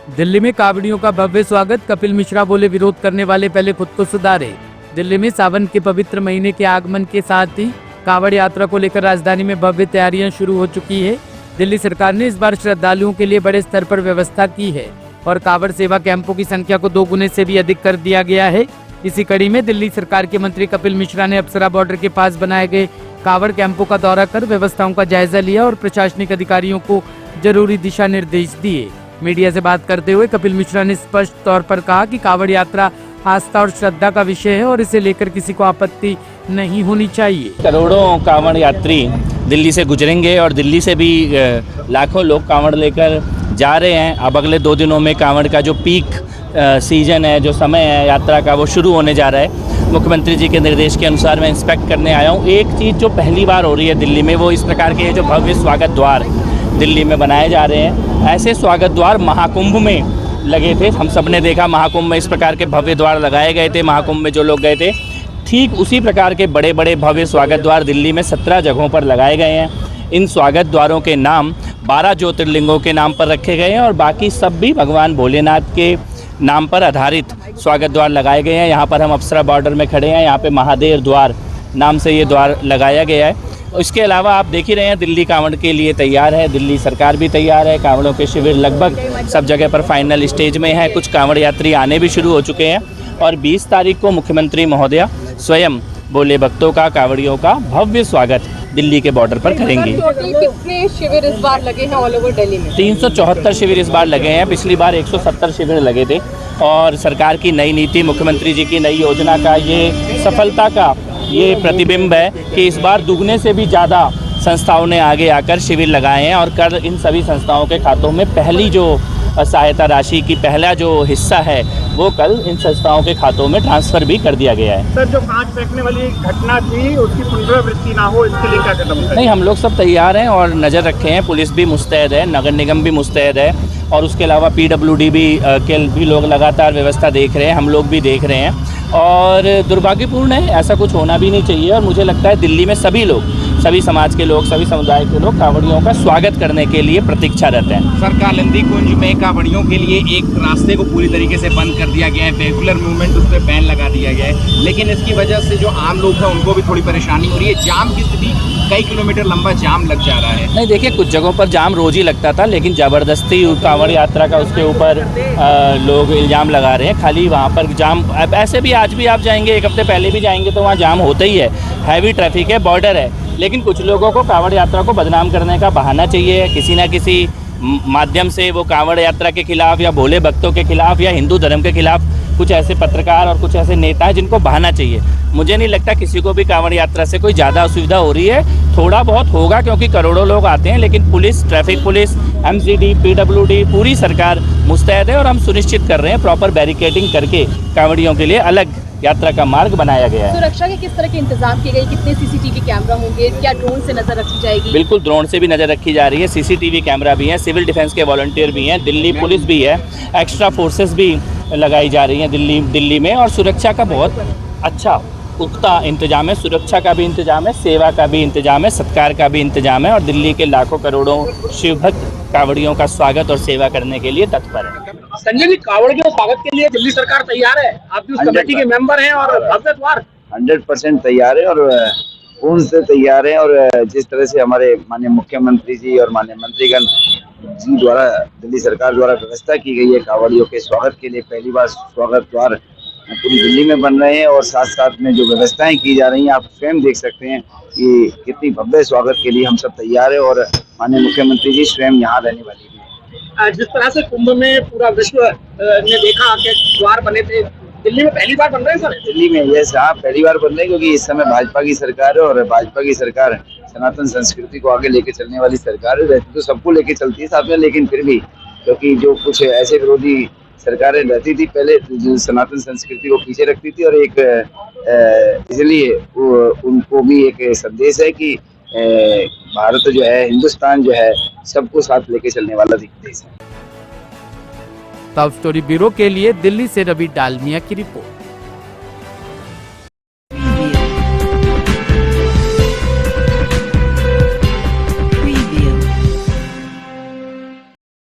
दिल्ली में कावड़ियों का भव्य स्वागत। कपिल मिश्रा बोले, विरोध करने वाले पहले खुद को सुधारे। दिल्ली में सावन के पवित्र महीने के आगमन के साथ ही कावड़ यात्रा को लेकर राजधानी में भव्य तैयारियां शुरू हो चुकी है। दिल्ली सरकार ने इस बार श्रद्धालुओं के लिए बड़े स्तर पर व्यवस्था की है और कावड़ सेवा कैंपों की संख्या को 2 गुने से भी अधिक कर दिया गया है। इसी कड़ी में दिल्ली सरकार के मंत्री कपिल मिश्रा ने अप्सरा बॉर्डर के पास बनाए गए कावड़ कैंपों का दौरा कर व्यवस्थाओं का जायजा लिया और प्रशासनिक अधिकारियों को जरूरी दिशा निर्देश दिए। मीडिया से बात करते हुए कपिल मिश्रा ने स्पष्ट तौर पर कहा कि कावड़ यात्रा आस्था और श्रद्धा का विषय है और इसे लेकर किसी को आपत्ति नहीं होनी चाहिए। करोड़ों कावड़ यात्री दिल्ली से गुजरेंगे और दिल्ली से भी लाखों लोग कावड़ लेकर जा रहे हैं। अब अगले 2 दिनों में कावड़ का जो पीक सीजन है, जो समय है यात्रा का, वो शुरू होने जा रहा है। मुख्यमंत्री जी के निर्देश के अनुसार मैं इंस्पेक्ट करने आया हूँ। एक चीज़ जो पहली बार हो रही है दिल्ली में, वो इस प्रकार के जो भव्य स्वागत द्वार दिल्ली में बनाए जा रहे हैं। ऐसे स्वागत द्वार महाकुंभ में लगे थे, हम सब ने देखा। महाकुंभ में इस प्रकार के भव्य द्वार लगाए गए थे, महाकुंभ में जो लोग गए थे। ठीक उसी प्रकार के बड़े बड़े भव्य स्वागत द्वार दिल्ली में 17 जगहों पर लगाए गए हैं। इन स्वागत द्वारों के नाम 12 ज्योतिर्लिंगों के नाम पर रखे गए हैं और बाकी सब भी भगवान भोलेनाथ के नाम पर आधारित स्वागत द्वार लगाए गए हैं। यहाँ पर हम अप्सरा बॉर्डर में खड़े हैं, यहाँ पे महादेव द्वार नाम से ये द्वार लगाया गया है। इसके अलावा आप देख ही रहे हैं, दिल्ली कांवड़ के लिए तैयार है, दिल्ली सरकार भी तैयार है। कांवड़ों के शिविर लगभग सब जगह पर फाइनल स्टेज में है। कुछ कांवड़ यात्री आने भी शुरू हो चुके हैं और 20 तारीख को मुख्यमंत्री महोदया स्वयं भोले भक्तों का, कांवड़ियों का भव्य स्वागत दिल्ली के बॉर्डर पर करेंगे। कितने शिविर इस बार लगे हैं ऑल ओवर दिल्ली में? 374 शिविर इस बार लगे हैं। पिछली बार 170 शिविर लगे थे और सरकार की नई नीति, मुख्यमंत्री जी की नई योजना का ये सफलता का ये प्रतिबिंब है कि इस बार दुगने से भी ज़्यादा संस्थाओं ने आगे आकर शिविर लगाए हैं और कल इन सभी संस्थाओं के खातों में पहली जो सहायता राशि की पहला जो हिस्सा है वो कल इन संस्थाओं के खातों में ट्रांसफ़र भी कर दिया गया है। सर, जो कांच फेंकने वाली घटना थी उसकी पुनरावृत्ति ना हो, इसके लिए क्या कदम है? नहीं, हम लोग सब तैयार हैं और नज़र रखे हैं। पुलिस भी मुस्तैद है, नगर निगम भी मुस्तैद है और उसके अलावा PWD भी लोग लगातार व्यवस्था देख रहे हैं, हम लोग भी देख रहे हैं। और दुर्भाग्यपूर्ण है, ऐसा कुछ होना भी नहीं चाहिए। और मुझे लगता है दिल्ली में सभी लोग, सभी समाज के लोग, सभी समुदाय के लोग कांवड़ियों का स्वागत करने के लिए प्रतीक्षा रहते हैं। सर, कालिंदी कुंज में कांवड़ियों के लिए एक रास्ते को पूरी तरीके से बंद कर दिया गया है, वेहिकुलर मूवमेंट उस पर बैन लगा दिया गया है, लेकिन इसकी वजह से जो आम लोग हैं उनको भी थोड़ी परेशानी हो रही है। जाम की स्थिति, कई किलोमीटर लंबा जाम लग जा रहा है। नहीं, देखिए, कुछ जगहों पर जाम रोज ही लगता था, लेकिन ज़बरदस्ती कांवड़ यात्रा का उसके ऊपर लोग इल्ज़ाम लगा रहे हैं। खाली वहाँ पर जाम, ऐसे भी आज भी आप जाएंगे, 1 हफ्ते पहले भी जाएंगे तो वहाँ जाम होता ही है, हैवी ट्रैफिक है, बॉर्डर है। लेकिन कुछ लोगों को कांवड़ यात्रा को बदनाम करने का बहाना चाहिए। किसी ना किसी माध्यम से वो कांवड़ यात्रा के खिलाफ या भोले भक्तों के खिलाफ या हिंदू धर्म के खिलाफ कुछ ऐसे पत्रकार और कुछ ऐसे नेता हैं जिनको बहाना चाहिए। मुझे नहीं लगता किसी को भी कांवड़ यात्रा से कोई ज़्यादा असुविधा हो रही है। थोड़ा बहुत होगा क्योंकि करोड़ों लोग आते हैं, लेकिन police, traffic police, MCD, PWD, पूरी सरकार मुस्तैद है और हम सुनिश्चित कर रहे हैं प्रॉपर बैरिकेडिंग करके कांवड़ियों के लिए अलग यात्रा का मार्ग बनाया गया है। सुरक्षा के किस तरह के इंतजाम किए गए? कितने CCTV कैमरा होंगे? क्या ड्रोन से नजर रखी जाएगी? बिल्कुल, ड्रोन से भी नज़र रखी जा रही है। CCTV कैमरा भी है, सिविल डिफेंस के वॉलंटियर भी हैं, दिल्ली पुलिस भी है, एक्स्ट्रा फोर्सेस भी लगाई जा रही हैं दिल्ली में। और सुरक्षा का बहुत अच्छा पुख्ता इंतजाम है। सुरक्षा का भी इंतजाम है, सेवा का भी इंतजाम है, सत्कार का भी इंतजाम है और दिल्ली के लाखों करोड़ों शिव भक्त कांवड़ियों का स्वागत और सेवा करने के लिए तत्पर है। संजय जी, कांवड़ के स्वागत के लिए दिल्ली सरकार तैयार है? आप भी उस कमेटी के मेंबर हैं और भव्य द्वार 100% तैयार है और पूर्ण से तैयार है। और जिस तरह से हमारे माननीय मुख्यमंत्री जी और माननीय मंत्रीगण जी द्वारा, दिल्ली सरकार द्वारा व्यवस्था की गई है कांवड़ियों के स्वागत के लिए, पहली बार स्वागत द्वार पूरी दिल्ली में बन रहे हैं और साथ साथ में जो व्यवस्थाएं की जा रही हैं, आप स्वयं देख सकते हैं कि कितनी भव्य स्वागत के लिए हम सब तैयार है और माननीय मुख्यमंत्री जी स्वयं यहाँ रहने वाली है। जिस तरह से कुंभ में पूरा विश्व ने देखा कि द्वार बने थे, दिल्ली में पहली बार बन रहे हैं सर? दिल्ली में ये साहब पहली बार बन रहे हैं क्योंकि इस समय भाजपा की सरकार है और भाजपा की सरकार सनातन संस्कृति को आगे लेके चलने वाली सरकार है। रहती तो सबको लेके चलती है साथ में, लेकिन फिर भी क्योंकि जो कुछ ऐसे विरोधी सरकारें रहती थी पहले, जो सनातन संस्कृति को पीछे रखती थी और एक इसलिए उनको भी एक संदेश है कि भारत जो है, हिंदुस्तान जो है, सबको साथ लेके चलने वाला देश है। टॉप स्टोरी ब्यूरो के लिए दिल्ली से रवि डालमिया की रिपोर्ट।